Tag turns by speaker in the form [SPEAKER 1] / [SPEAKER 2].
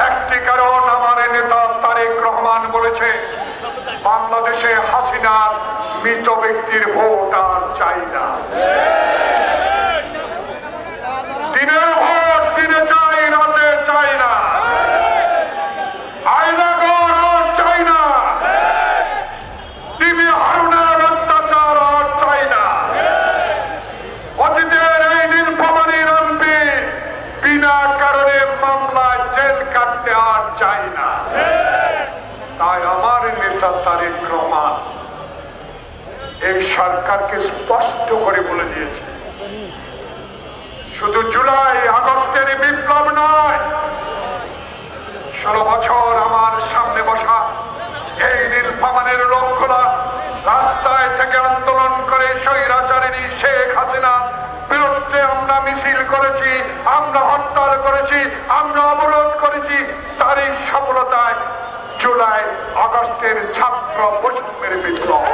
[SPEAKER 1] একটি কারণ, আমার নেতা তারেক রহমান বলেছে বাংলাদেশে হাসিনার মৃত ব্যক্তির ভোট আর চাই না। দিনের ভোট দিনে চাই, রাতে চাই না। আয়নাঘর আর চাই না। টিভি হারুনের অত্যাচার আর চাই না। অতীতের এই নীলফামারীর এমপি বিনা কারণে মামলায় জেল কাটতে আর চাই না। তাই আমার নেতা তারেক রহমান এই সরকারকে স্পষ্ট করে বলে দিয়েছে, শুধু জুলাই আগস্টের বিপ্লব নয়, 16 বছর আমার সামনে বসা এই নীলফামারীর লোকগুলা রাস্তায় থেকে আন্দোলন করে স্বৈরাচারিণী শেখ হাসিনার বিরুদ্ধে আমরা মিছিল করেছি, আমরা হরতাল করেছি, আমরা অবরোধ করেছি। তারই সফলতায় জুলাই আগস্টের ছাত্র বৈষম্যের বিপ্লব।